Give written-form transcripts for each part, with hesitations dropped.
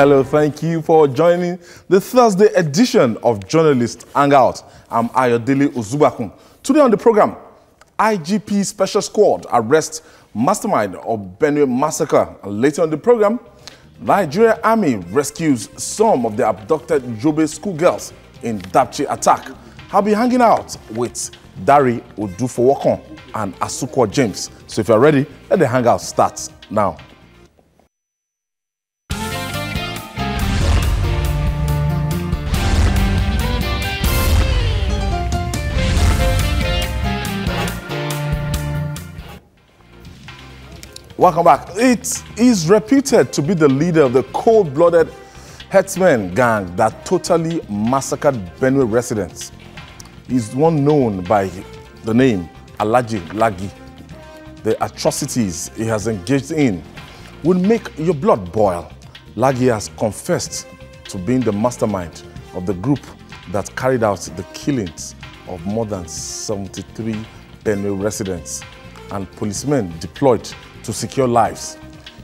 Hello, thank you for joining the Thursday edition of Journalist Hangout. I'm Ayodele Uzubakun. Today on the program, IGP Special Squad arrests mastermind of Benue massacre. And later on the program, Nigeria Army rescues some of the abducted Yobe schoolgirls in Dapchi attack. I'll be hanging out with Dari Odufowokon and Asukwa James. So if you're ready, let the hangout start now. Welcome back. It is reputed to be the leader of the cold-blooded herdsmen gang that totally massacred Benue residents. He's one known by the name Alhaji Lagi. The atrocities he has engaged in will make your blood boil. Lagi has confessed to being the mastermind of the group that carried out the killings of more than 73 Benue residents and policemen deployed to secure lives.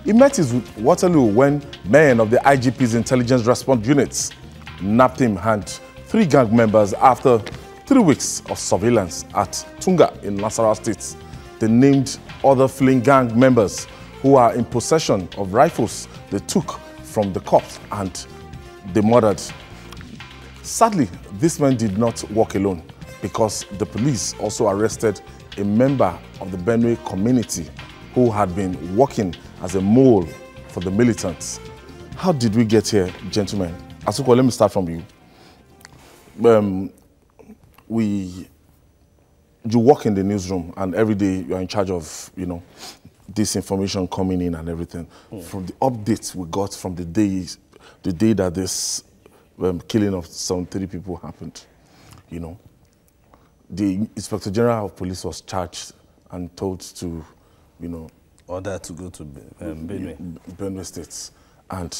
He met his Waterloo when men of the IGP's intelligence response units nabbed him and 3 gang members after 3 weeks of surveillance at Tunga in Nasarawa State. They named other fleeing gang members who are in possession of rifles they took from the cops and they murdered. Sadly, this man did not walk alone because the police also arrested a member of the Benue community who had been working as a mole for the militants. How did we get here, gentlemen? Asukwa, let me start from you. You work in the newsroom and every day you're in charge of, this information coming in and everything. From the updates we got from the day that this killing of some 3 people happened, the Inspector General of Police was charged and told to, order to go to Benue State. And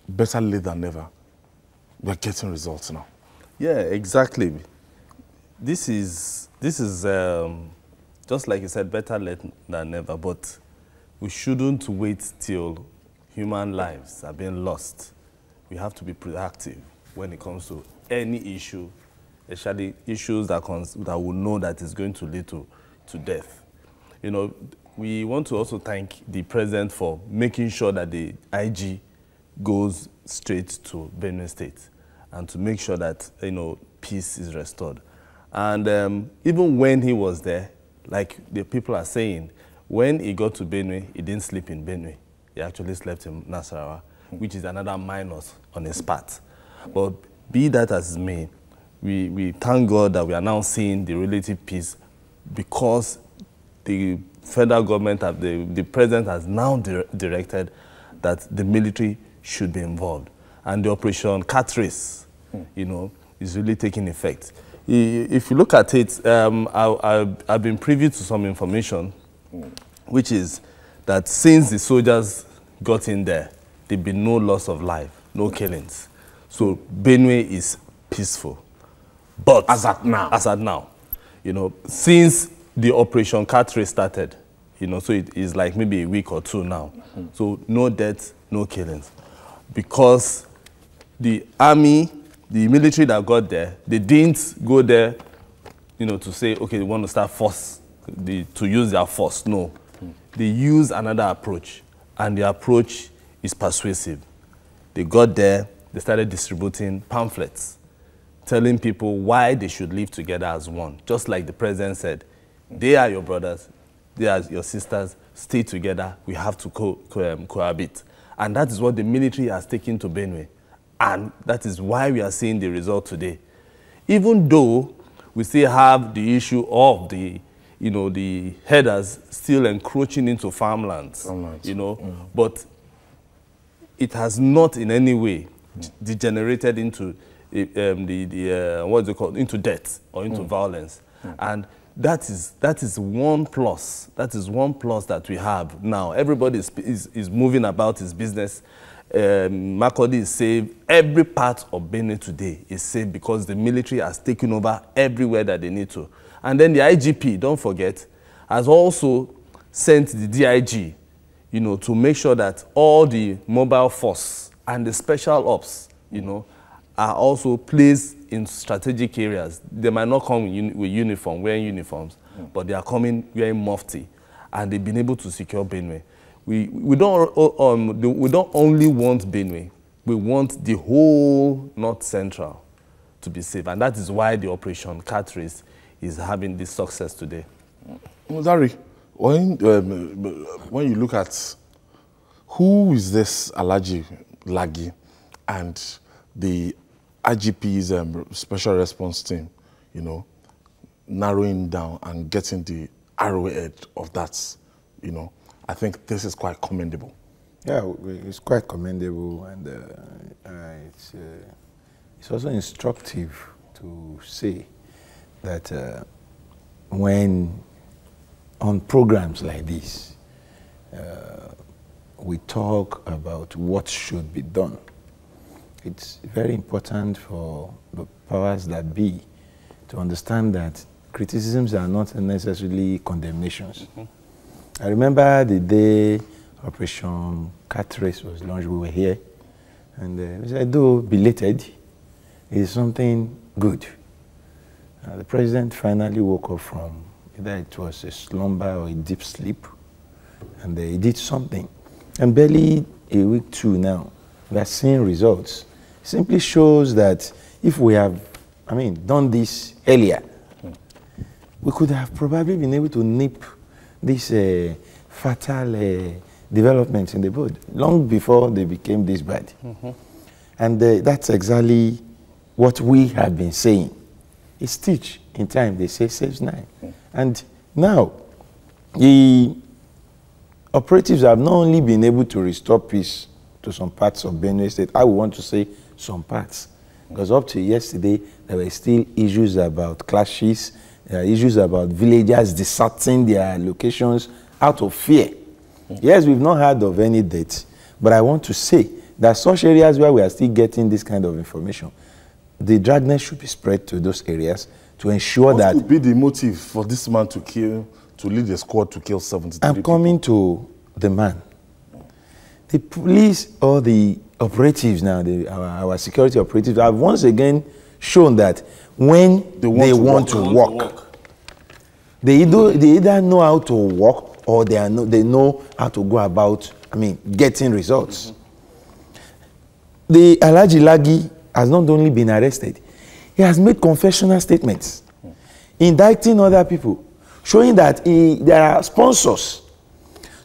better late than never, we're getting results now. Yeah, exactly. This is just like you said, better late than never, but we shouldn't wait till human lives are being lost. We have to be proactive when it comes to any issue, especially issues that we know that is going to lead to death. We want to also thank the president for making sure that the IG goes straight to Benue State and to make sure that, peace is restored. And even when he was there, like the people are saying, when he got to Benue, he didn't sleep in Benue. He actually slept in Nasarawa, which is another minus on his part. But be that as it may, we thank God that we are now seeing the relative peace because the federal government, the president has now directed that the military should be involved. And the Operation Cat Race, is really taking effect. If you look at it, I've been privy to some information, which is that since the soldiers got in there, there've been no loss of life, no killings. So Benue is peaceful. But as at now, since the Operation Cat Race started, so it is like maybe a week or 2 now. So no deaths, no killings. Because the army, the military that got there, they didn't go there, to say, okay, they want to start to use their force. No. They use another approach, and the approach is persuasive. They got there, they started distributing pamphlets, telling people why they should live together as one. Just like the president said, they are your brothers, they are your sisters, stay together, we have to cohabit. And that is what the military has taken to Benue. And that is why we are seeing the result today. Even though we still have the issue of the headers still encroaching into farmlands, but it has not in any way degenerated into into death or into violence. And that is one plus. That is one plus that we have now. Everybody is moving about his business. Makurdi is safe. Every part of Benue today is safe because the military has taken over everywhere that they need to. And then the IGP, don't forget, has also sent the DIG, you know, to make sure that all the mobile force and the special ops, you know, are also placed in strategic areas. They might not come with uniform, wearing uniforms, but they are coming wearing mufti, and they've been able to secure Benue. We don't only want Benue, we want the whole North Central to be safe, and that is why the Operation Cat Race is having this success today. Zari, when you look at who is this Alhaji Lagi and the IGP's special response team, you know, narrowing down and getting the arrowhead of that, you know, I think this is quite commendable. Yeah, it's quite commendable, and it's also instructive to say that when on programs like this, we talk about what should be done. It's very important for the powers that be to understand that criticisms are not necessarily condemnations. I remember the day Operation Cat Race was launched, we were here, and we said, though belated, it is something good. The president finally woke up from either it was a slumber or a deep sleep, and he did something. And barely a week two now, we are seeing results. It simply shows that if we have, done this earlier, we could have probably been able to nip these fatal developments in the bud long before they became this bad. And that's exactly what we have been saying. It's teach in time, they say saves nine. And now, the operatives have not only been able to restore peace to some parts of Benue State, I would want to say some parts, because up to yesterday, there were still issues about clashes, issues about villagers deserting their locations out of fear. Yes, we've not heard of any deaths, but I want to say that such areas where we are still getting this kind of information, the dragnet should be spread to those areas to ensure that... What would be the motive for this man to lead the squad to kill 73 I'm coming to the man. The police or the operatives now, our security operatives, have once again shown that when they want to work, they either know how to work or they know how to go about, getting results. The Alhaji Lagi has not only been arrested, he has made confessional statements, indicting other people, showing that there are sponsors.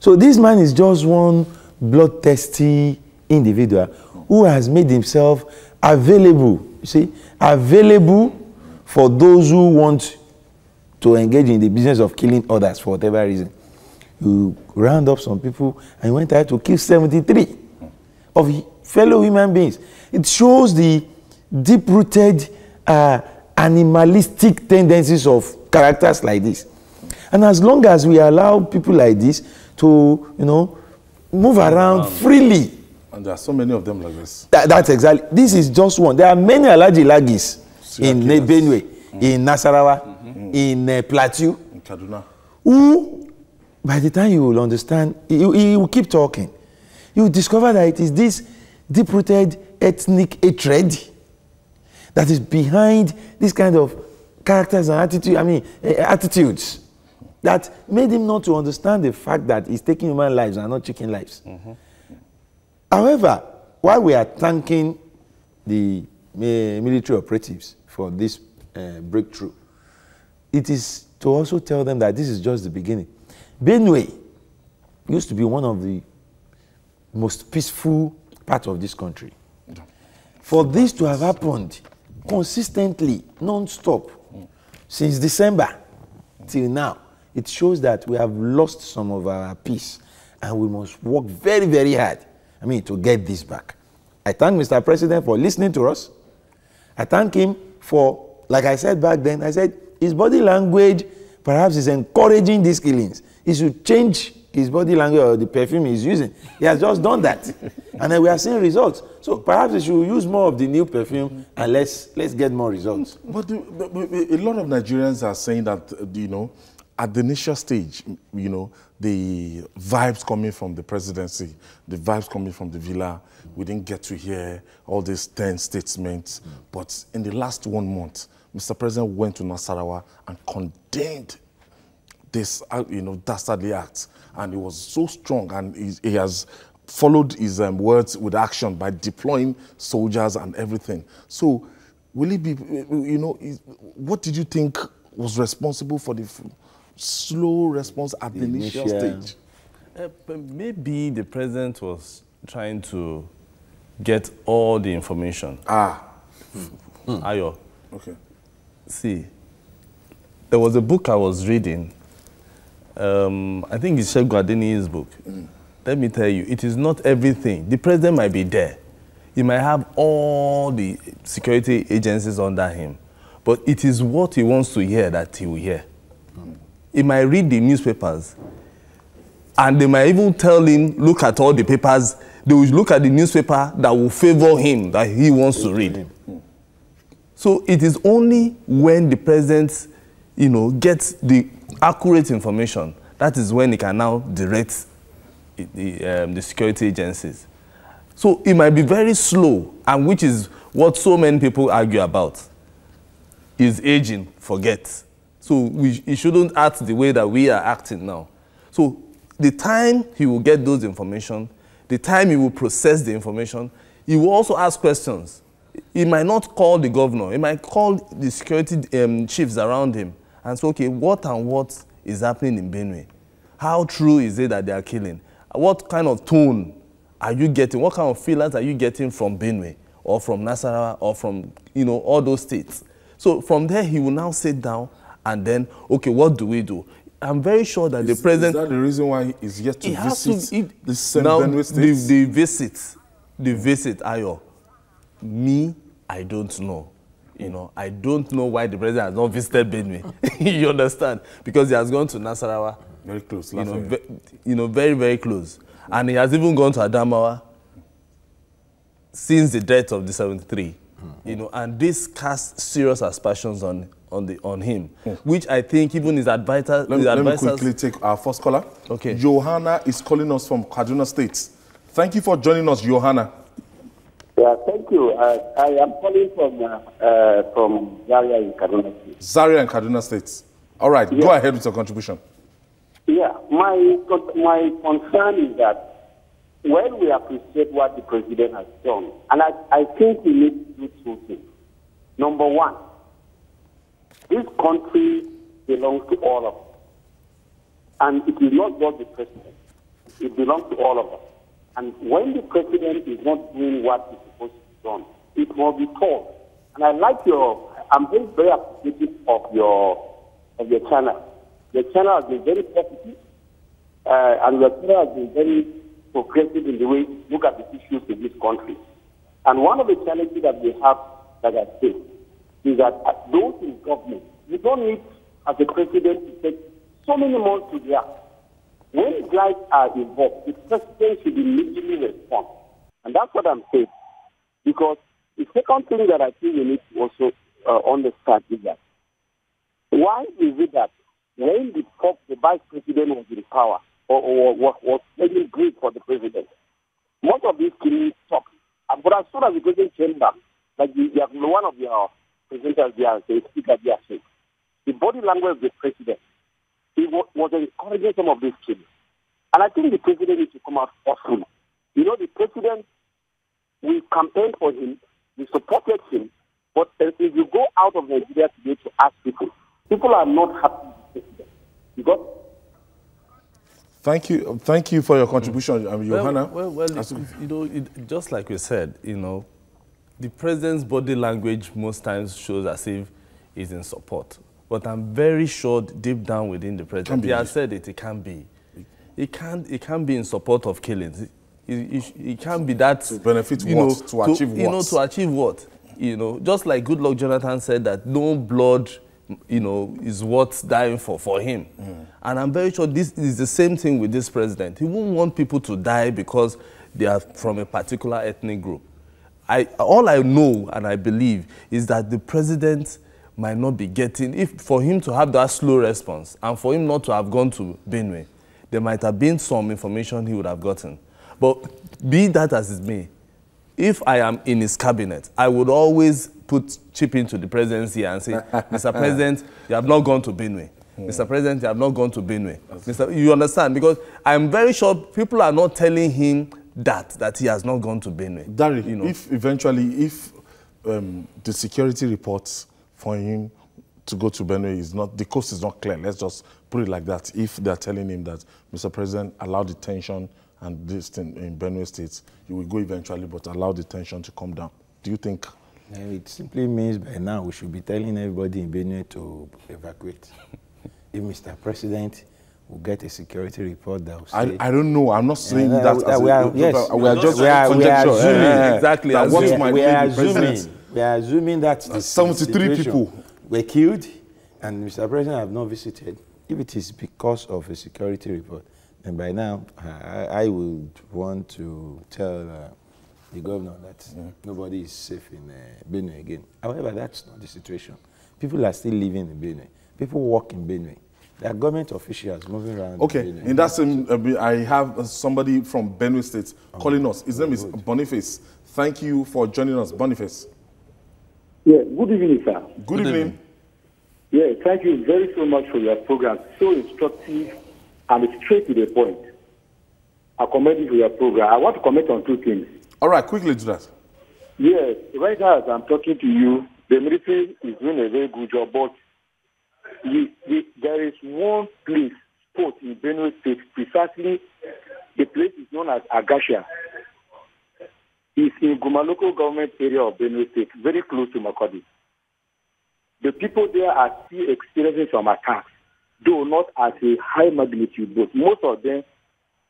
So this man is just one bloodthirsty individual who has made himself available, you see, available for those who want to engage in the business of killing others for whatever reason. You round up some people and you went out to kill 73 of fellow human beings. It shows the deep-rooted animalistic tendencies of characters like this. And as long as we allow people like this to, move around freely. And there are so many of them like this. That's exactly. This is just one. There are many Alhaji Lagis in Benue, in Nasarawa, in Plateau, in Kaduna, who, by the time you will understand, you will keep talking. You will discover that it is this deep-rooted ethnic hatred that is behind this kind of characters and attitudes that made him not to understand the fact that he's taking human lives and not chicken lives. However, while we are thanking the military operatives for this breakthrough, it is to also tell them that this is just the beginning. Benue used to be one of the most peaceful parts of this country. For this to have happened consistently, non-stop, since December till now, it shows that we have lost some of our peace and we must work very, very hard, to get this back. I thank Mr. President for listening to us. I thank him for, like I said back then, I said his body language perhaps is encouraging these killings. He should change his body language or the perfume he's using. He has just done that. And then we are seeing results. So perhaps he should use more of the new perfume and let's get more results. But a lot of Nigerians are saying that, at the initial stage, you know, the vibes coming from the presidency, the vibes coming from the villa, we didn't get to hear all these 10 statements. But in the last 1 month, Mr. President went to Nasarawa and condemned this, you know, dastardly act. And it was so strong, and he has followed his words with action by deploying soldiers and everything. So will it be, you know, what did you think was responsible for the slow response at the initial stage? Maybe the president was trying to get all the information. Ayo. Okay. See, there was a book I was reading. I think it's Sheikh Adeniyi's book. Let me tell you, it is not everything. The president might be there. He might have all the security agencies under him. But it is what he wants to hear that he will hear. He might read the newspapers, and they might even tell him, look at all the papers. They will look at the newspaper that will favor him, that he wants to read. So it is only when the president, you know, gets the accurate information, that is when he can now direct the security agencies. So it might be very slow, and which is what so many people argue about. Is aging, forget. So he shouldn't act the way that we are acting now. So the time he will get those information, the time he will process the information, he will also ask questions. He might not call the governor. He might call the security chiefs around him and say, okay, what and what is happening in Benue? How true is it that they are killing? What kind of tone are you getting? What kind of feelings are you getting from Benue or from Nasarawa or from, you know, all those states? So from there, he will now sit down and then, okay, what do we do? I'm very sure that the president... Is that the reason why he's yet to visit the same now, Benue states? The visit, Ayo, me, I don't know. You know, I don't know why the president has not visited Benue. You understand? Because he has gone to Nasarawa. Very close. You know, very, very close. And he has even gone to Adamawa since the death of the 73. You know, and this casts serious aspersions on him, which I think even his advisors... Let me quickly take our first caller. Okay. Johanna is calling us from Kaduna State. Thank you for joining us, Johanna. Yeah, thank you. I am calling from Zaria in Kaduna State. Zaria in Kaduna State. All right, go ahead with your contribution. Yeah, my concern is that when we appreciate what the president has done, and I think we need to do two things. Number one, this country belongs to all of us. And it is not just the president. It belongs to all of us. And when the president is not doing what is supposed to be done, it must be told. And I'm very, very appreciative of your channel. Your channel has been very positive, and your channel has been very progressive in the way you look at the issues in this country. And one of the challenges that we have, like I said, is that those in government, you don't need, as a president, to take so many months to react. When lives are involved, the president should immediately respond. And that's what I'm saying. Because the second thing that I think we need to also understand is that why is it that when the vice president was in power or was making grief for the president, most of these killings stopped. But as soon as the president came back, like one of your presenters there, the speaker there said, the body language of the president, he was encouraging some of these killings. And I think the president needs to come out forcefully. You know, the president, we campaigned for him, we supported him, but if you go out of Nigeria today to ask people are not happy with the president. Because Thank you for your contribution, Johanna. Well, you know, just like we said, you know, the president's body language most times shows as if he's in support. But I'm very sure deep down within the president, he has said it can't be. It can't be in support of killings. It can't be that... To benefit what? To achieve what? You know, to achieve what? You know, just like Goodluck Jonathan said that no blood, you know, is worth dying for him. And I'm very sure this is the same thing with this president. He won't want people to die because they are from a particular ethnic group. All I know and I believe is that the president might not be getting, for him to have that slow response and for him not to have gone to Benue, there might have been some information he would have gotten. But be that as it may, if I am in his cabinet, I would always chip into the presidency and say, Mr. President, you have not gone to Benue. Mr. President, you have not gone to Benue. You understand? Because I'm very sure people are not telling him that he has not gone to Benue. Dari, if eventually, the security reports for him to go to Benue is not, the coast is not clear, let's just put it like that. If they're telling him that, Mr. President, allow the tension and this thing in Benue State, he will go eventually, but allow the tension to come down. Do you think? It simply means by now we should be telling everybody in Benue to evacuate. If Mr. President will get a security report that will say... I don't know. I'm not saying that as we are, yes, we are just we are assuming. Exactly. We are assuming that 73 people were killed and Mr. President have not visited. If it is because of a security report, then by now I would want to tell the governor that nobody is safe in Benue again. However, that's not the situation. People are still living in Benue. People work in Benue. There are government officials moving around. Okay, in that same, I have somebody from Benue State calling us. His name is Boniface. Thank you for joining us, Boniface. Yeah, good evening, sir. Good evening. Yeah, thank you very so much for your program. So instructive and straight to the point. I commend you for your program. I want to comment on two things. All right, quickly do that. Yes, right now as I'm talking to you, the military is doing a very good job, but there is one place, spot in Benue State, precisely the place is known as Agashia. It's in Guma local government area of Benue State, very close to Makodi. The people there are still experiencing some attacks, though not at a high magnitude, but most of them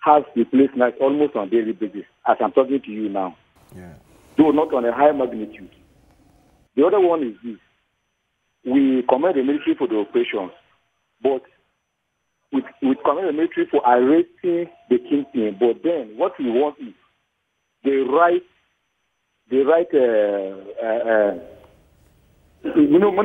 have replaced nights almost on a daily basis, as I'm talking to you now. Yeah. Though not on a high magnitude. The other one is this. We commend the military for the operations, but we commend the military for arresting the kingpin. But then what we want is the right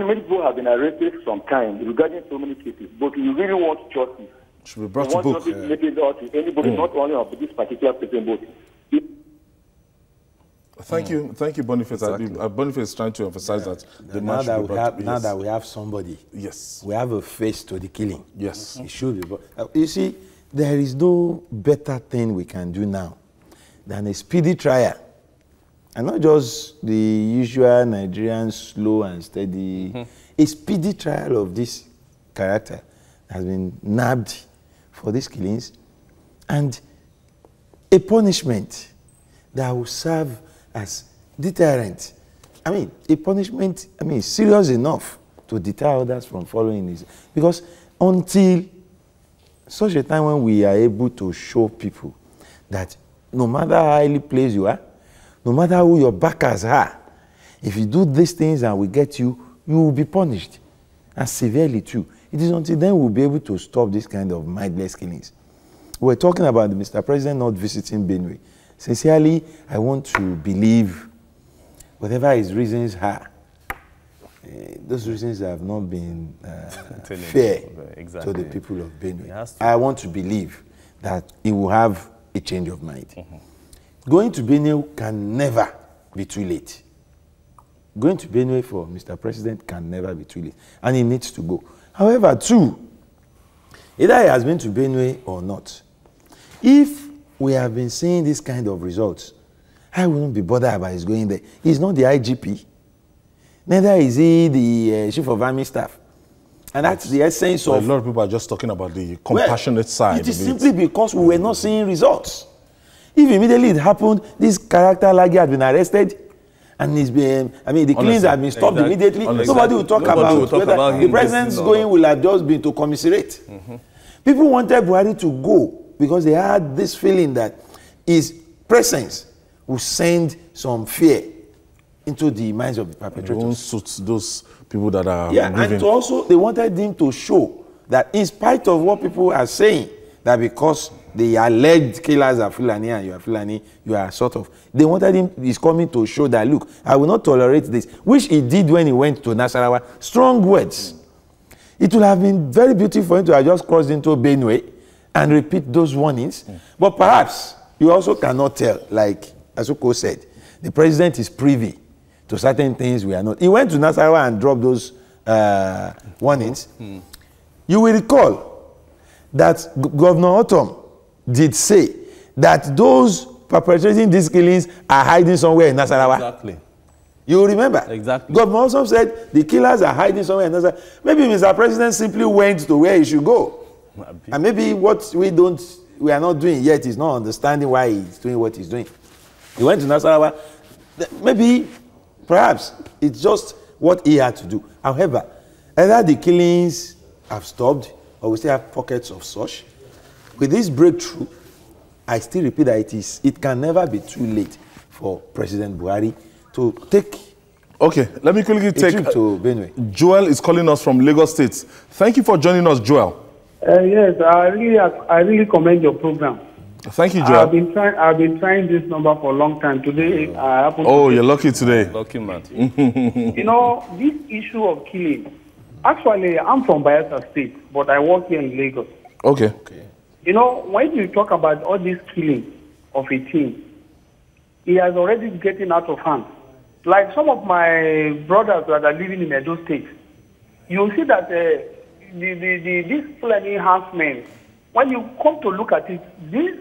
many people have been arrested some time regarding so many cases, but we really want justice. Should be brought to book. We want justice to make it out to anybody, not only of this particular person, but... Thank you, Boniface. Exactly. Boniface is trying to emphasize that the man should be brought to book. Now that we have somebody, yes, we have a face to the killing. Yes. It should be. You see, there is no better thing we can do now than a speedy trial. And not just the usual Nigerian slow and steady. A speedy trial of this character has been nabbed for these killings, and a punishment that will serve as deterrent. I mean, a punishment, serious enough to deter others from following this. Because until such a time when we are able to show people that no matter how highly placed you are, no matter who your backers are, if you do these things and we get you, you will be punished, and severely too. It is until then we'll be able to stop this kind of mindless killings. We're talking about Mr. President not visiting Benue. Sincerely, I want to believe whatever his reasons are, those reasons have not been fair to the people of Benue. I want to believe that he will have a change of mind. Going to Benue can never be too late. Going to Benue for Mr. President can never be too late, and he needs to go. However, too, either he has been to Benue or not, if we have been seeing this kind of results, I wouldn't be bothered about his going there. He's not the IGP. Neither is he the Chief of Army Staff. And that's the essence of... A lot of people are just talking about the compassionate side. It is simply because we were not seeing results. If immediately it happened, this character Lagi had been arrested, and he's been, the killings have been stopped immediately. Nobody will talk about whether the president's going will have just been to commiserate. People wanted Buhari to go because they had this feeling that his presence will send some fear into the minds of the perpetrators. It won't suit those people that are and also they wanted him to show that in spite of what people are saying, that because the alleged killers are Fulani and you are Fulani, you are sort of, they wanted him, he's coming to show that, look, I will not tolerate this, which he did when he went to Nasarawa. Strong words. It would have been very beautiful for him to have just crossed into Benue and repeat those warnings. But perhaps you also cannot tell, like Asuko said, the president is privy to certain things we are not. He went to Nasarawa and dropped those warnings. You will recall that Governor Otom did say that those perpetrating these killings are hiding somewhere in Nasarawa. Exactly. You remember? Exactly. Governor also said the killers are hiding somewhere in Nasarawa. Maybe Mr. President simply went to where he should go. And maybe what we are not doing yet is not understanding why he's doing what he's doing. He went to Nasarawa. Maybe, perhaps, it's just what he had to do. However, either the killings have stopped or we still have pockets of such. With this breakthrough, I still repeat that it can never be too late for President Buhari to take Okay, let me quickly take trip to Benue. Joel is calling us from Lagos State. Thank you for joining us, Joel. Yes, I really commend your program. Thank you, Joel. I've been trying this number for a long time. Today, I happen. Oh, you're lucky today. Lucky man. You know, this issue of killing. Actually, I'm from Bayelsa State, but I work here in Lagos. Okay. You know, when you talk about all this killing of a teen, it has already getting out of hand. Like some of my brothers that are living in Edo State, you see that these Fulani herdsmen, when you come to look at it, this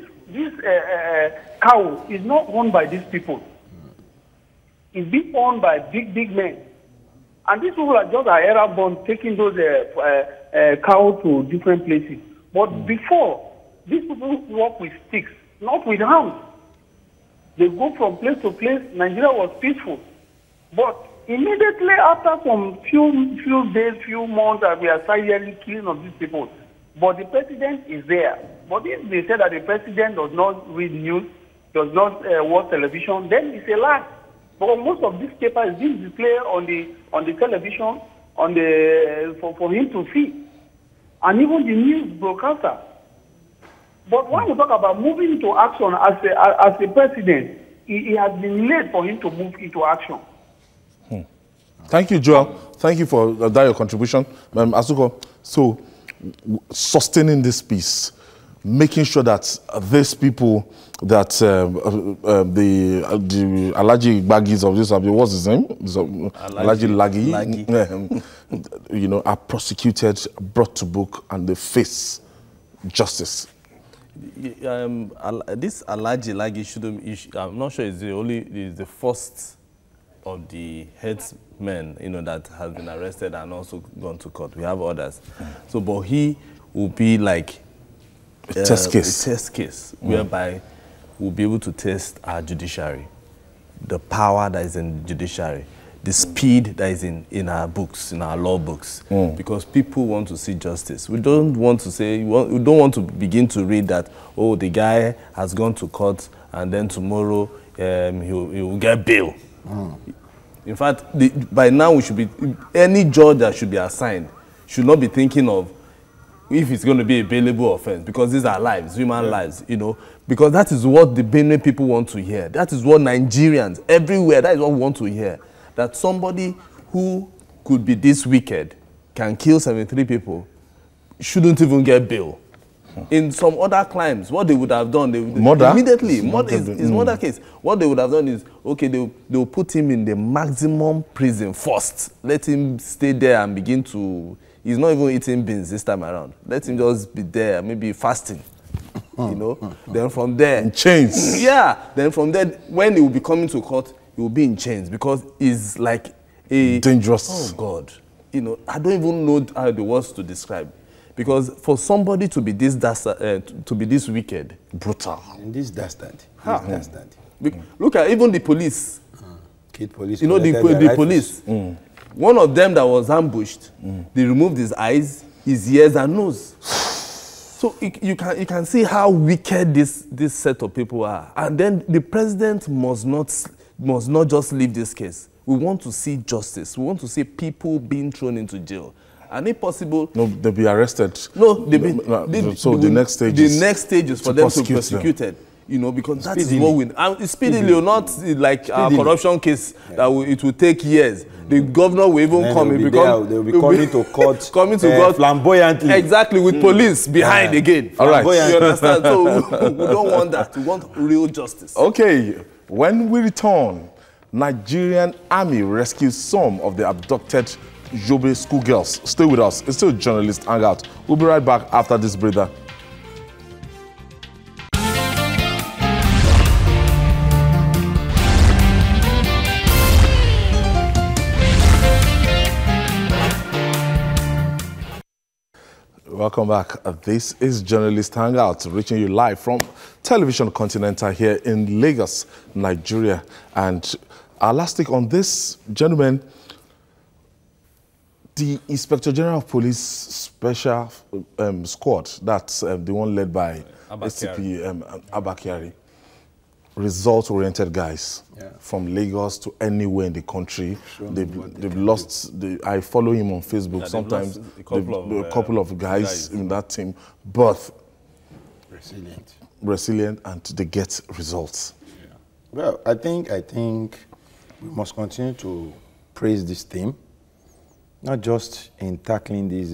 cow is not owned by these people. It's being owned by big men. And these people are just error-born, taking those cows to different places. But before, these people work with sticks, not with hands. They go from place to place. Nigeria was peaceful. But immediately after some few days, few months, we are silently killing of these people. But the president is there. But if they say that the president does not read news, does not watch television, then it's a lie. But most of these papers is being displayed on the television for him to see, and even the news broadcaster. But when we talk about moving into action as a president, it has been late for him to move into action. Thank you, Joel. Thank you for that your contribution, Asuko. So, sustaining this peace, making sure that these people, that the Alhaji Baggies of this, what's his name? Alhaji Lagi. You know, are prosecuted, brought to book, and they face justice. This Alhaji Lagi shouldn't. I'm not sure it's the first of the headsmen, you know, that has been arrested and also gone to court. We have others. So, but he will be like a test case, whereby we'll be able to test our judiciary, the power that is in the judiciary, the speed that is in our books, in our law books, because people want to see justice. We don't want to say, we don't want to begin to read that, oh, the guy has gone to court and then tomorrow he will get bail. In fact, by now we should be, any judge that should be assigned should not be thinking of if it's going to be a bailable offense, because these are lives, human lives, you know, because that is what the Benue people want to hear. That is what Nigerians everywhere, that is what we want to hear. That somebody who could be this wicked can kill 73 people shouldn't even get bail. In some other crimes, what they would have done, they would immediately, murder case, what they would have done is, okay, they will put him in the maximum prison first. Let him stay there and begin to, he's not even eating beans this time around. Let him just be there, maybe fasting, you know. Then from there, in chains. Yeah, then from there, when he will be coming to court, he will be in chains because he's like a dangerous. Oh God, you know, I don't even know how the words to describe. Because for somebody to be this wicked, brutal, and this dastard, look at even the police. Kid police. You know the police. One of them that was ambushed, they removed his eyes, his ears, and nose. So you can see how wicked this set of people are. And then the president must not just leave this case. We want to see justice. We want to see people being thrown into jail. and if possible, no, they'll be arrested. No, they be, so the next stage the is next stage is for them to be prosecuted. You know, because that is what we speedily, not like a corruption case that it will take years. The governor will even come. They will be coming to court, coming to court flamboyantly. Exactly, with police behind again. All right, you understand? So we don't want that. We want real justice. Okay, when we return, Nigerian army rescues some of the abducted Yobe schoolgirls. Stay with us. It's still Journalist Hangout. We'll be right back after this breather. Welcome back. This is Journalist Hangout, reaching you live from Television Continental here in Lagos, Nigeria. And our last take on this, gentlemen, the Inspector General of Police Special Squad, that's the one led by SCP Abakari, result-oriented guys from Lagos to anywhere in the country. They've lost. I follow him on Facebook. Sometimes a couple of guys in that team, but resilient, and they get results. Yeah. Well, I think we must continue to praise this team, not just in tackling this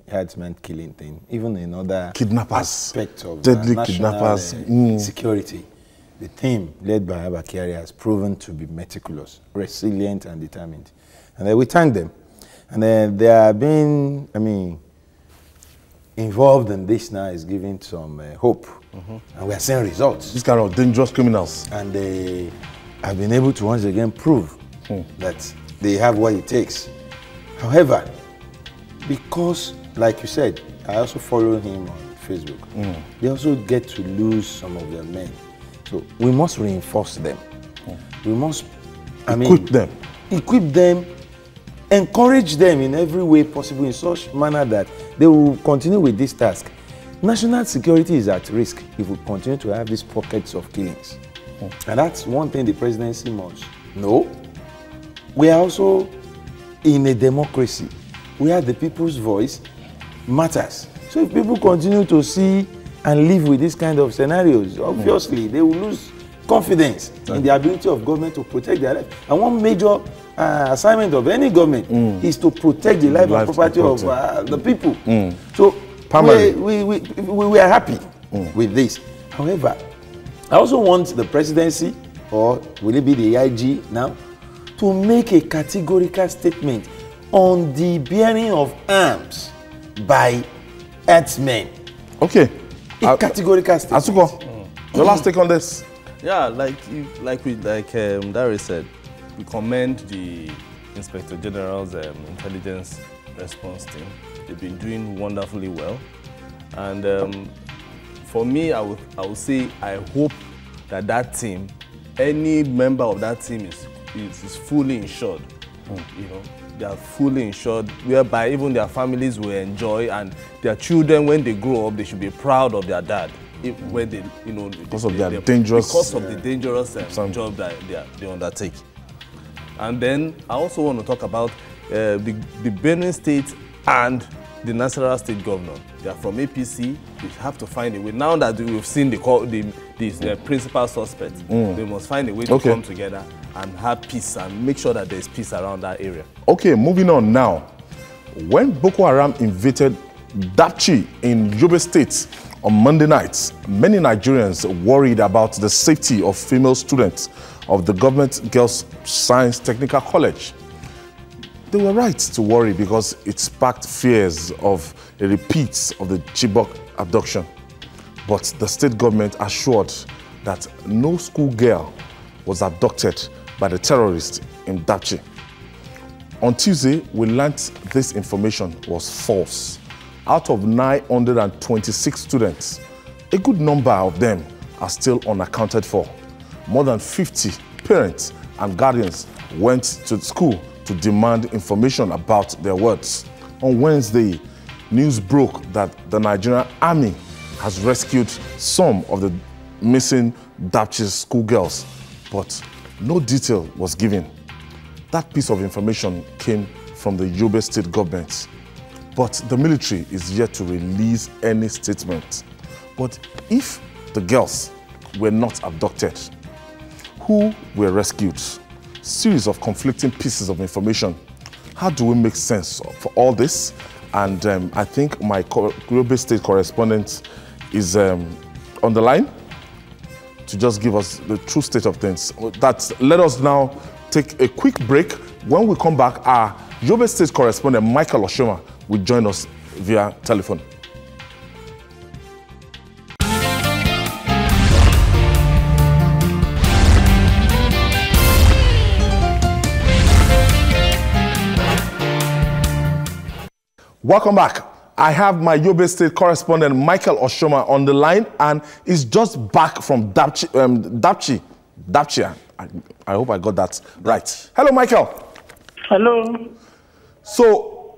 herdsmen killing thing, even in other aspects of deadly national kidnappers, security. The team led by Abakari has proven to be meticulous, resilient, and determined. And we thank them. And they are being, involved in this now is giving some hope. And we are seeing results. These kind of dangerous criminals. And they have been able to once again prove that they have what it takes. However, because, like you said, I also follow him on Facebook, they also get to lose some of their men. So we must reinforce them. We must equip them, encourage them in every way possible in such manner that they will continue with this task. National security is at risk if we continue to have these pockets of killings. And that's one thing the presidency must know. We are also in a democracy where the people's voice matters. So if people continue to see and live with this kind of scenarios, obviously they will lose confidence in the ability of government to protect their life. And one major assignment of any government is to protect the life and property of the people. So we are happy with this. However, I also want the presidency, or will it be the IG now, to make a categorical statement on the bearing of arms by herdsmen. Okay. A categorical statement. Asuko, your last take on this? Yeah, like Dari said, we commend the Inspector General's intelligence response team. They've been doing wonderfully well, and for me, I would say I hope that team, any member of that team is fully insured. You know, they are fully insured, whereby even their families will enjoy, and their children, when they grow up, they should be proud of their dad. When they, because of the dangerous job that they undertake. And then I also want to talk about the Benue State and the Nasarawa State governor. They are from APC. They have to find a way. Now that we've seen the principal suspects, they must find a way to come together and have peace and make sure that there's peace around that area. Okay, moving on now. When Boko Haram invaded Dapchi in Yobe State on Monday night, many Nigerians worried about the safety of female students of the Government Girls Science Technical College. They were right to worry because it sparked fears of a repeat of the Chibok abduction. But the state government assured that no schoolgirl was abducted by the terrorists in Dapchi. On Tuesday, we learned this information was false. Out of 926 students, a good number of them are still unaccounted for. More than 50 parents and guardians went to school to demand information about their words. On Wednesday, news broke that the Nigerian Army has rescued some of the missing Dapchi schoolgirls, but no detail was given. That piece of information came from the Yobe State government, but the military is yet to release any statement. But if the girls were not abducted, who were rescued? Series of conflicting pieces of information. How do we make sense for all this? And I think my Yobe State correspondent is on the line to just give us the true state of things. Let us now take a quick break. When we come back, our Yobe State correspondent, Michael Oshoma, will join us via telephone. Welcome back. I have my Yobe State correspondent, Michael Oshoma, on the line, and he's just back from Dapchi. I hope I got that right. Hello, Michael. Hello. So,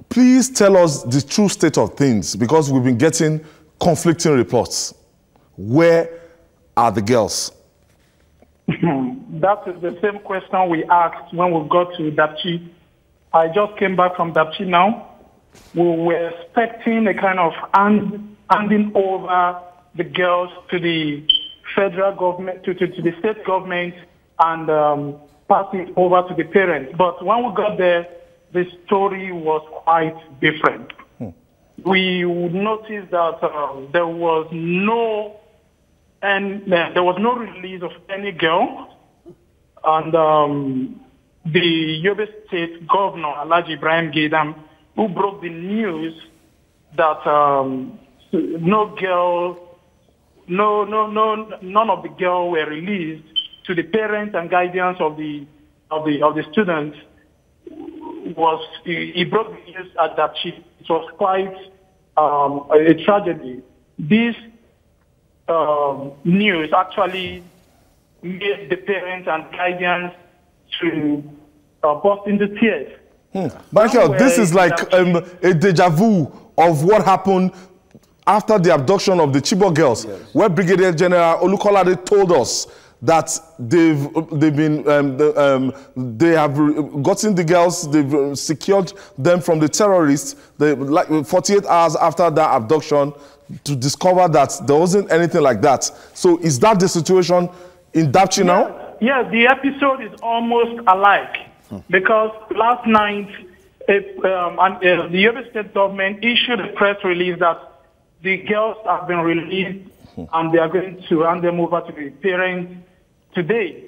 please tell us the true state of things, because we've been getting conflicting reports. Where are the girls? That is the same question we asked when we got to Dapchi. I just came back from Dapchi now. We were expecting a kind of handing over the girls to the federal government, to the state government, and passing over to the parents. But when we got there, the story was quite different. We would notice that there was no release of any girl, and the Yobe State Governor, Alhaji Ibrahim Gaidam, who broke the news that none of the girls were released to the parents and guardians of the students. He broke the news at Dapchi. It was quite a tragedy. This news actually made the parents and guardians to burst into tears. Michael, this is like a deja vu of what happened after the abduction of the Chibok girls, yes, where Brigadier General Olukolade told us that they have gotten the girls, they've secured them from the terrorists, like 48 hours after that abduction, to discover that there wasn't anything like that. So is that the situation in Dapchi now? Yes, the episode is almost alike, because last night the Yobe State government issued a press release that the girls have been released and they are going to hand them over to the parents today.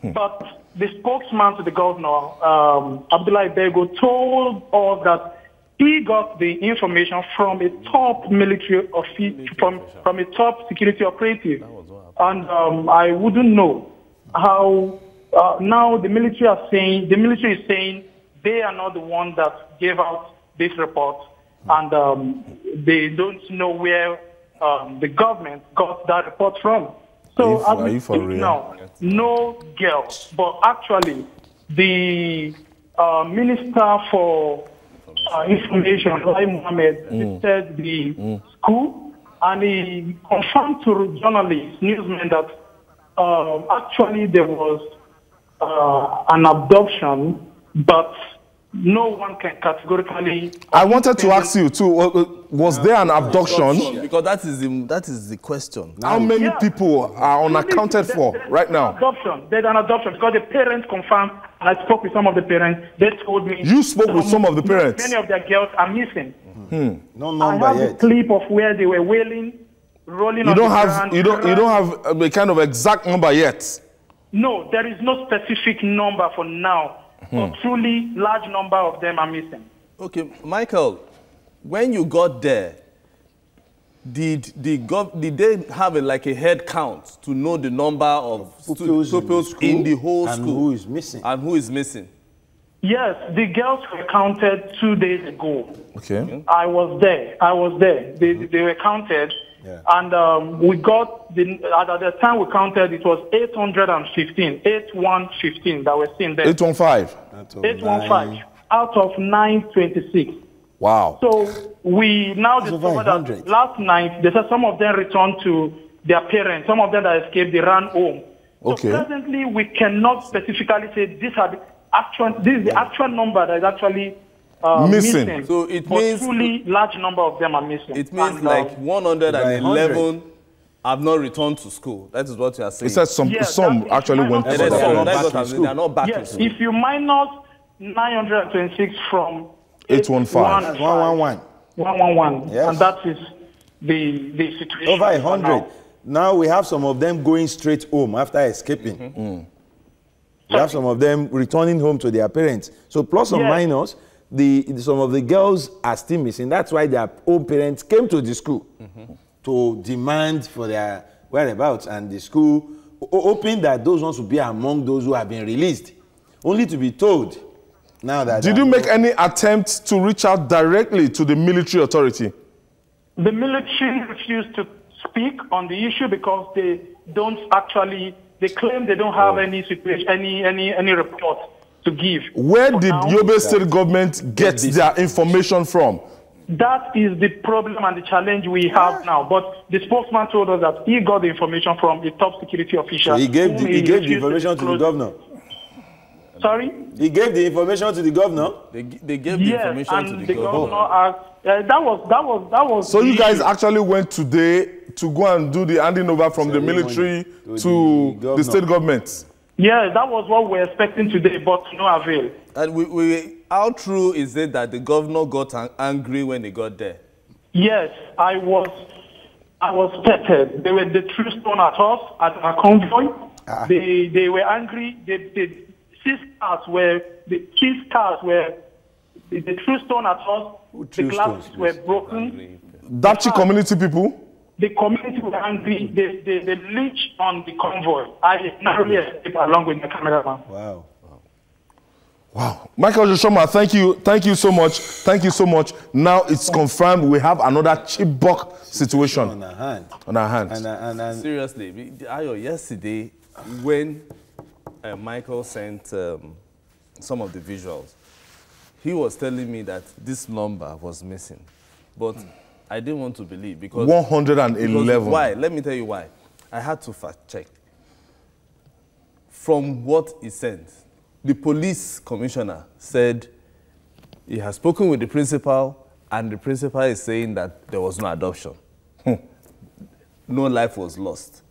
But the spokesman to the governor, Abdullah Bego, told us that he got the information from a top military officer, from a top security operative. And I wouldn't know how now the military is saying they are not the one that gave out this report, and they don't know where the government got that report from. So are you for real? Now, no girls, but actually the Minister for Information, Lai Mohammed, visited the school, and he confirmed to journalists, newsmen, that actually there was an abduction, but no one can categorically... I wanted to ask you too, was there an abduction? Because that is the question. How many people are unaccounted for right now? There's an adoption, because the parents confirmed, and I spoke with some of the parents. They told me... You spoke with some of the parents? Many of their girls are missing. No number I have yet. a clip of where they were wailing, rolling on the ground. You don't have a kind of exact number yet? No, there is no specific number for now. But truly, large number of them are missing. Okay, Michael, when you got there, did they have a head count to know the number of pupils in the whole school? And who is missing? And who is missing? Yes, the girls were counted 2 days ago. Okay. I was there. They were counted. Yeah. And we got, at the time we counted, it was 815 that were seen there. 815? 815 out of 926. Wow. So we now discovered that last night, they said some of them returned to their parents. Some of them that escaped, they ran home. Okay. So presently, we cannot specifically say this is the actual number that is actually missing. So it means truly large number of them are missing. It means and, like 111 have not returned to school. That is what you are saying. It says some actually went to school. school. They are not back in yes, school. if you minus 926 from 815. 111, Yes. and that is the situation. Over 100. Now we have some of them going straight home after escaping. We have some of them returning home to their parents. So plus or minus, some of the girls are still missing. That's why their own parents came to the school to demand for their whereabouts, and the school hoping that those ones will be among those who have been released, only to be told now that... Did you make any attempt to reach out directly to the military authority? The military refused to speak on the issue because they don't actually, they claim they don't have any situation, any report to give. Where did Yobe State government get their information from? That is the problem and the challenge we have now. But the spokesman told us that he got the information from a top security official. So he gave the information to the governor. Sorry? He gave the information to the governor? They gave the information to the governor. Asked, that was. So you guys actually went today to go and do the handing over from the military to the state government? Yeah, that was what we're expecting today, but no avail. And how true is it that the governor got angry when he got there? Yes, I was petted. They threw stone at us at our convoy. They were angry. The threw stone at us. The glasses were broken. Dapchi community people? The community were angry. They lynched on the convoy. I narrowly escaped along with my cameraman. Wow. Wow. Michael Joshua, thank you so much. Thank you so much. Now it's confirmed we have another Chibok situation on our hands. And seriously, yesterday when Michael sent some of the visuals, he was telling me that this number was missing. But I didn't want to believe because 111. Why? Let me tell you why. I had to fact check. From what he sent, the police commissioner said he has spoken with the principal, and the principal is saying that there was no adoption. No life was lost.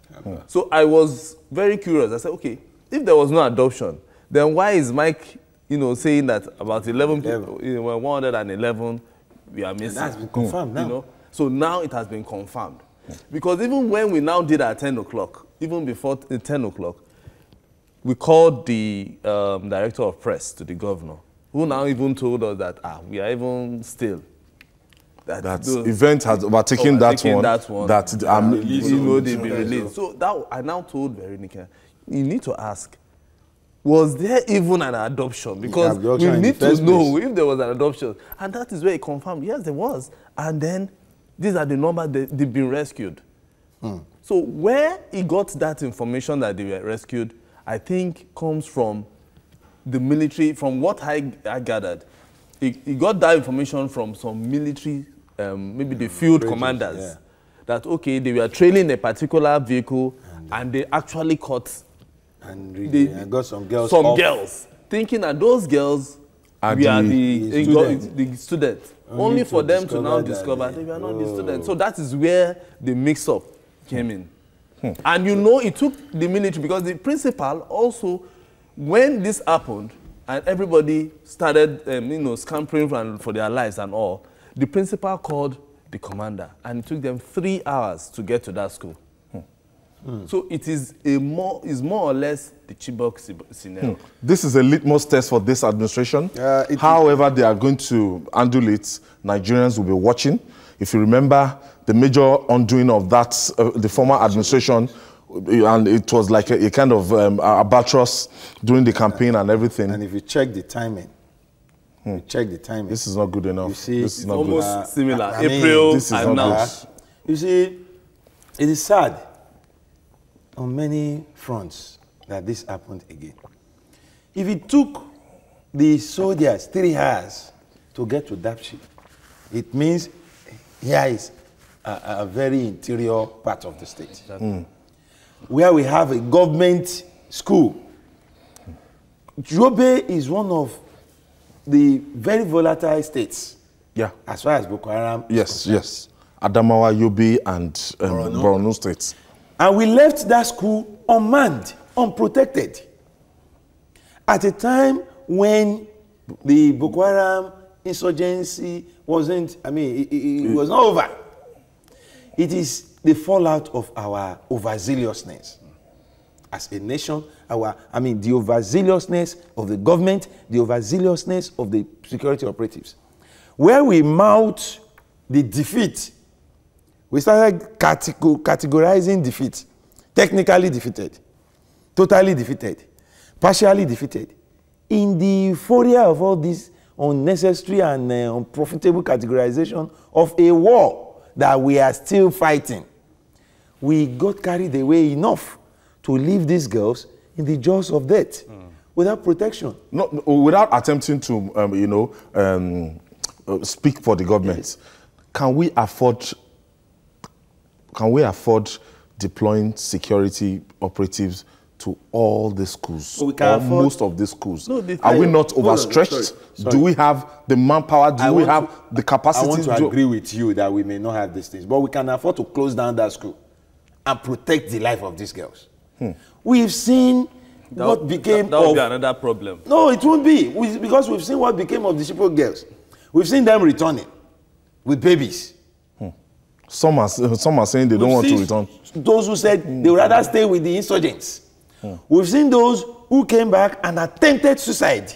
So I was very curious. I said, okay, if there was no adoption, then why is Mike, saying that about 11 people, 111, we are missing? That's been confirmed now. So now it has been confirmed. Because even when we now did at 10 o'clock, even before 10 o'clock, we called the director of press to the governor, who now even told us that we are even still. That event has overtaken that one. They'll be released. So I now told Veronica, you need to ask, was there even an adoption? Because we need to know if there was an adoption. And that is where it confirmed, yes, there was. And then these are the numbers they've been rescued. So where he got that information that they were rescued, I think comes from the military. From what I gathered, he got that information from some military, maybe the field commanders, that, okay, they were trailing a particular vehicle and they actually caught and got some girls thinking that those girls were the students. Only for them to now discover they were not the students. So that is where the mix-up came in. And it took the military, because the principal also, when this happened and everybody started scampering for their lives and all, the principal called the commander and it took them 3 hours to get to that school. So it is more or less the Chibok scenario. This is a litmus test for this administration. However they are going to handle it, Nigerians will be watching. If you remember the major undoing of that, the former administration, and it was like a kind of albatross during the campaign and everything. And if you check the timing, this is not good enough. You see, this is not almost good. similar. April this is and not now. good. You see, it is sad on many fronts that this happened again. If it took the soldiers 3 hours to get to Dapchi, it means here is a very interior part of the state, where we have a government school Yobe is one of the very volatile states. Yeah. As far as Boko Haram. Yes, yes. Adamawa, Yobe, and Borno states. And we left that school unmanned, unprotected. At a time when the Boko Haram insurgency wasn't, it was not over. It is the fallout of our overzealousness. As a nation, the overzealousness of the government, the overzealousness of the security operatives. Where we mount the defeat, we started categorizing defeat. Technically defeated, totally defeated, partially defeated. In the euphoria of all this unnecessary and unprofitable categorization of a war that we are still fighting, we got carried away enough to leave these girls in the jaws of death without protection. No, without attempting to, speak for the government. Yes. Can we afford deploying security operatives to all the schools, most of the schools? No, are we not overstretched? Sorry. Do we have the manpower? Do we have the capacity? I want to agree with you that we may not have these things, but we can afford to close down that school and protect the life of these girls. We've seen what became that would be another problem. No, it won't be, because we've seen what became of the Chibok girls. We've seen them returning with babies. Some are saying they don't want to return. Those who said they would rather stay with the insurgents. We've seen those who came back and attempted suicide.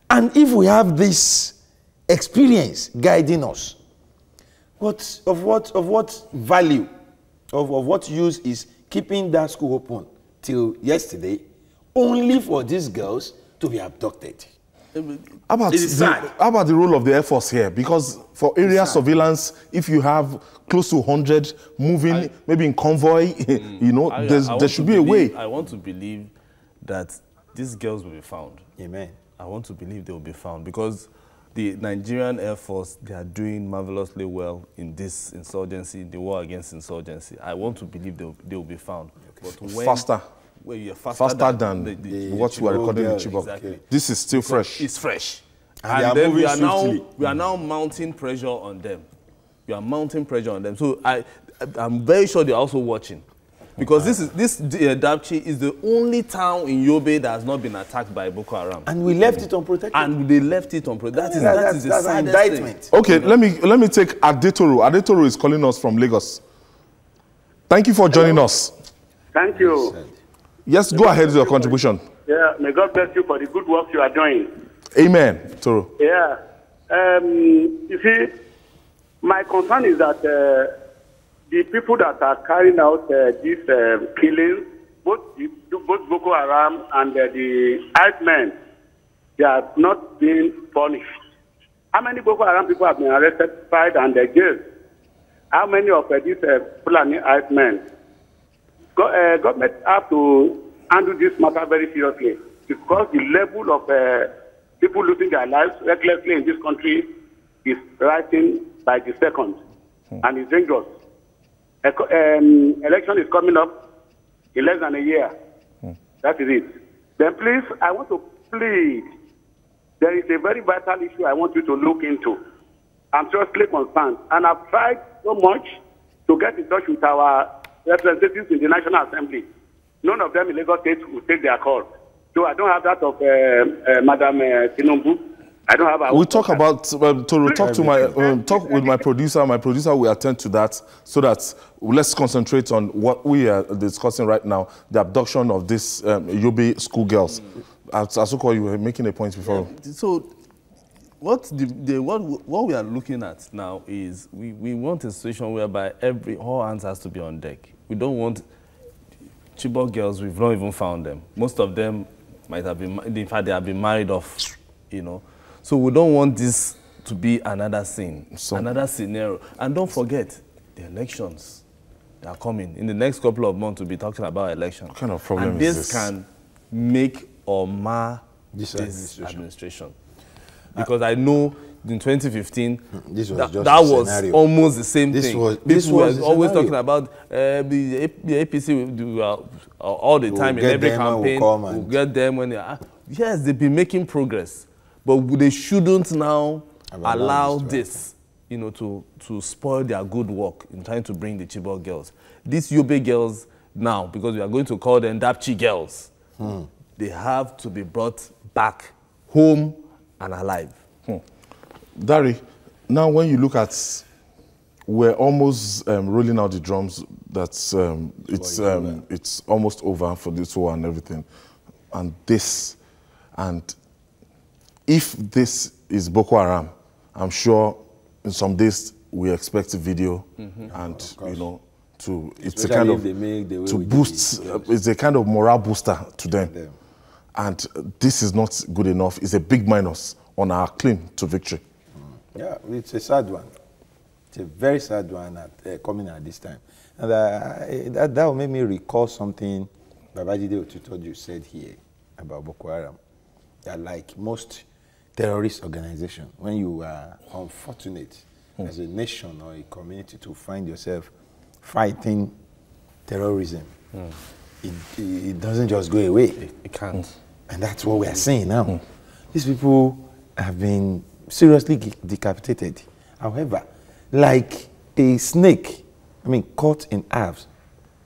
And if we have this experience guiding us, of what value, of what use is keeping that school open till yesterday, only for these girls to be abducted? How about the role of the Air Force here? Because for area surveillance, if you have close to 100 moving, maybe in convoy, there should be a way. I want to believe that these girls will be found. Amen. I want to believe they will be found because the Nigerian Air Force, they are doing marvelously well in this insurgency, the war against insurgency. I want to believe they will be found. Okay. But faster. Well, faster than what we are recording in Chibok. Exactly. This is still fresh. It's fresh. And then we are now mounting pressure on them. We are mounting pressure on them. So I'm very sure they're also watching. Because this Dapchi is the only town in Yobe that has not been attacked by Boko Haram. And we left it unprotected. And they left it unprotected. That's an indictment. Okay, let me take Adetoru. Adetoru is calling us from Lagos. Thank you for joining us. Thank you. Yes, go ahead with your contribution. Yeah, may God bless you for the good work you are doing. Amen, Toro. Yeah. You see, my concern is that the people that are carrying out these killings, both Boko Haram and the Icemen, they are not being punished. How many Boko Haram people have been arrested, tried, and jailed? How many of these Fulani Icemen? Government have to handle this matter very seriously because the level of people losing their lives recklessly in this country is rising by the second and it's dangerous. Election is coming up in less than a year. That is it. Then please, I want to plead. There is a very vital issue I want you to look into. I'm seriously concerned. And I've tried so much to get in touch with our representatives in the National Assembly. None of them in Lagos State will take their call. So I don't have that of Madam Tinubu. I don't have. We'll talk about talk with my producer. My producer will attend to that so that let's concentrate on what we are discussing right now: the abduction of these Yobe schoolgirls. Asuko, you were making a point before. Yeah, so what we are looking at now is we want a situation whereby all hands has to be on deck. We don't want Chibok girls. We've not even found them. Most of them might have been, in fact, they have been married off, So we don't want this to be another scene, another scenario. And don't forget, the elections that are coming. In the next couple of months, we'll be talking about elections. What kind of problem and is this? Can make or mar this administration. Because I know in 2015, this was that just was almost the same thing. People were always talking about the APC will do all the time in every campaign. We'll get them when they are. Yes, they've been making progress, but they shouldn't now allow this, you know, to spoil their good work in trying to bring the Chibok girls. These Yobe girls now, because we are going to call them Dapchi girls, they have to be brought back home and alive. Dari, now when you look at, we're almost rolling out the drums. That's it's almost over for this war and everything, and this, and if this is Boko Haram, I'm sure in some days we expect a video, and you know, it's a kind of to boost. It's a kind of morale booster to them, and this is not good enough. It's a big minus on our claim to victory. Yeah, it's a sad one. It's a very sad one coming at this time. And that will make me recall something Babajide Otutoju said here about Boko Haram. That like most terrorist organizations, when you are unfortunate as a nation or a community to find yourself fighting terrorism, it doesn't just go away. It can't. And that's what we are seeing now. These people have been seriously decapitated. However, like a snake, caught in halves,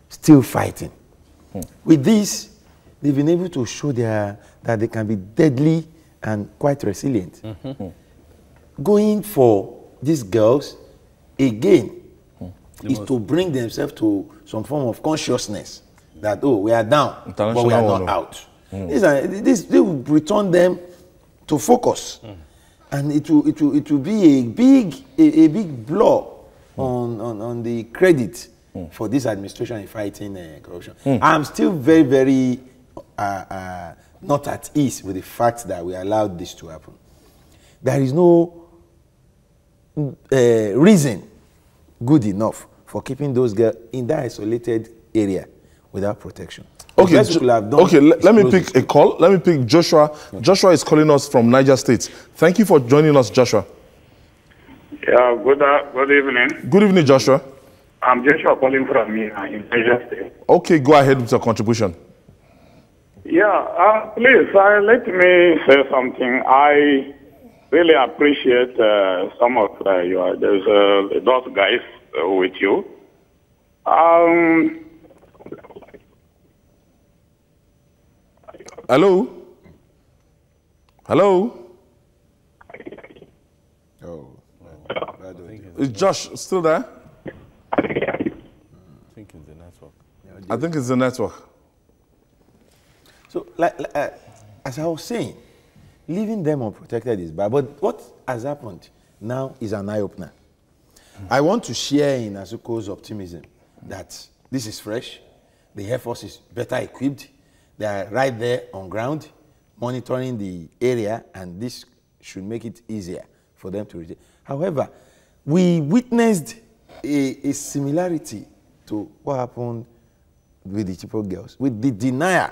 still fighting. With this, they've been able to show that they can be deadly and quite resilient. Going for these girls, again, is to bring themselves to some form of consciousness that, oh, we are down, but we are not out. They will return them to focus. And it will be a big blow on the credit for this administration in fighting corruption. I'm still very, very not at ease with the fact that we allowed this to happen. There is no reason good enough for keeping those girls in that isolated area without protection. Okay, let me pick a call. Let me pick Joshua. Joshua is calling us from Niger State. Thank you for joining us, Joshua. Yeah, good evening. Good evening, Joshua. I'm Joshua calling from in Niger State. Okay, go ahead with your contribution. Yeah, please, let me say something. I really appreciate some of those guys with you. Hello? Hello? Is Josh still there? I think it's the network. I think it's the network. So, as I was saying, leaving them unprotected is bad. But what has happened now is an eye-opener. I want to share in Azuko's optimism that this is fresh, the Air Force is better equipped, they are right there on ground, monitoring the area, and this should make it easier for them to reach. However, we witnessed a similarity to what happened with the Chibok girls, with the denial.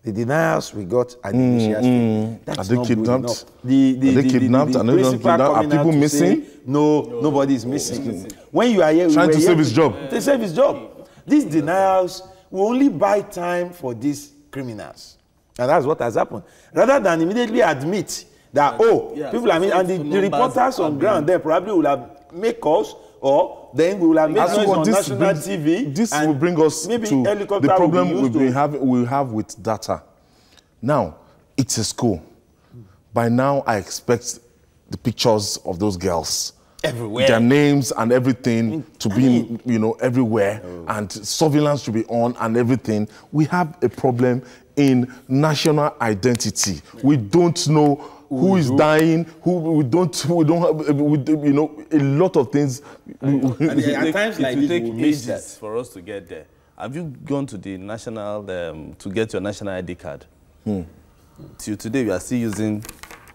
The denials we got at the initial stage. That's not good enough. Are they kidnapped? Are people missing? No, nobody is missing. When you are here, trying to save his job. To save his job. These denials will only buy time for these criminals. And that's what has happened. Rather than immediately admit that, people are missing, and the reporters on ground there probably will have made calls, or then we will have made noise on national TV. This will bring us to the problem we have with data. Now, it's a school. By now, I expect the pictures of those girls. Everywhere. Their names and everything to be, everywhere. And surveillance to be on and everything. We have a problem in national identity. We don't know who is dying, we don't have, a lot of things. At times like this, we miss that. For us to get there. Have you gone to the national, to get your national ID card? Till today, we are still using,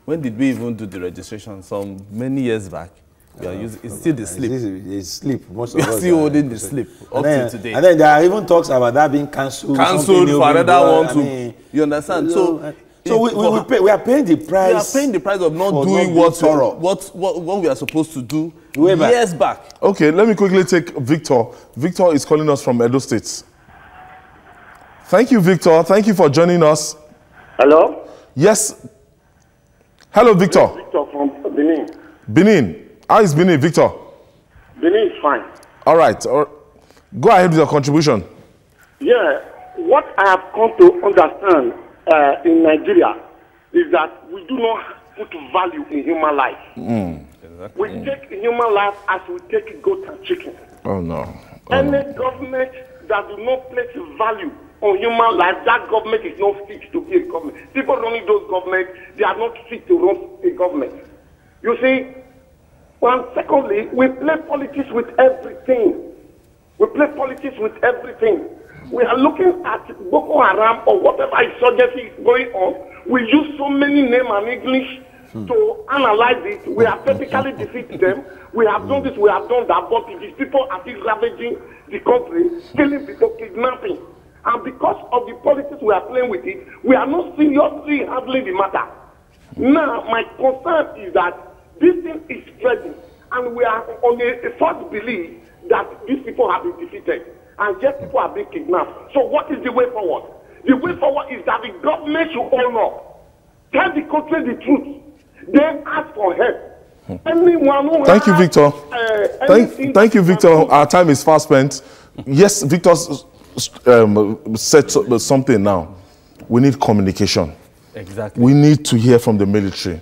when did we even do the registration? Some many years back. We are using, it's still the slip. It's slip. Most of us are still holding the slip up to today. And then there are even talks about that being cancelled. Cancelled for another one too. You understand? So we are paying the price. We are paying the price of not doing what we are supposed to do years back. Okay, let me quickly take Victor. Victor is calling us from Edo State. Thank you, Victor. Thank you for joining us. Hello? Yes. Hello, Victor. Yes, Victor from Benin. Benin. How is Benin, Victor? Benin is fine. All right. Go ahead with your contribution. Yeah, what I have come to understand in Nigeria is that we do not put value in human life. Exactly. We take human life as we take goat and chicken. Oh, no. Any government that do not place value on human life, that government is not fit to be a government. People running those governments, they are not fit to run a government. You see, and secondly, we play politics with everything. We play politics with everything. We are looking at Boko Haram or whatever insurgency is going on. We use so many names and English to analyze it. We have technically defeated them. We have done this, we have done that, but these people are still ravaging the country, killing people, kidnapping. And because of the politics we are playing with it, we are not seriously handling the matter. Now, my concern is that this thing is spreading, and we are on a false belief that these people have been defeated, and yet people have been kidnapped. So what is the way forward? The way forward is that the government should own up, tell the country the truth, then ask for help. Anyone who Thank you, Victor. Thank you, Victor. Our time is fast spent. Yes, Victor said something now. We need communication. Exactly. We need to hear from the military.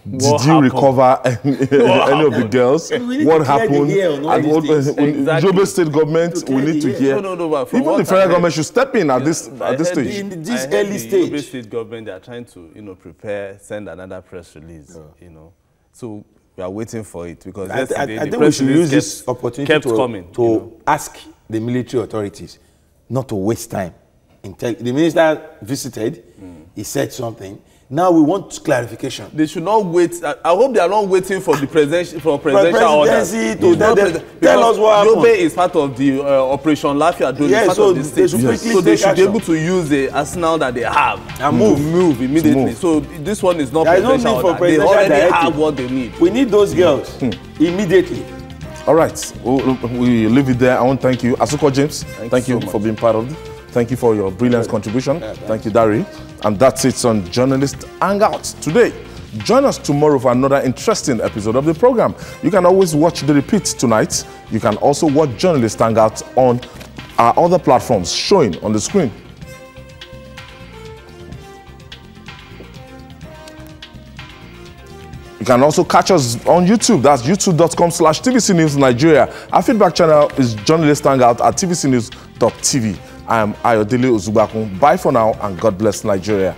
Did you recover any of the girls? What happened? Yobe State government, we need to hear. Even the federal government should step in at this stage. In this early stage. Yobe State government, they are trying to, prepare, send another press release, So we are waiting for it because I think we should use this opportunity to ask the military authorities not to waste time. The minister visited, he said something. Now we want clarification. They should not wait. I hope they are not waiting for the presidential orders. To tell us what happened. Yobe is part of the Operation Lafia doing part of the state. So they should be able to use the arsenal that they have and move immediately. So this one is not presidential order. They already have what they need. We need those girls immediately. All right, we leave it there. I want to thank you, Asuko James. Thank you for being part of it. Thank you for your brilliant contribution. Thank you, Dari. And that's it on Journalist Hangout today. Join us tomorrow for another interesting episode of the program. You can always watch the repeat tonight. You can also watch Journalist Hangout on our other platforms showing on the screen. You can also catch us on YouTube. That's youtube.com/TVC News Nigeria. Our feedback channel is Journalist Hangout at tvcnews.tv. I am Ayodele Uzubakun. Bye for now, and God bless Nigeria.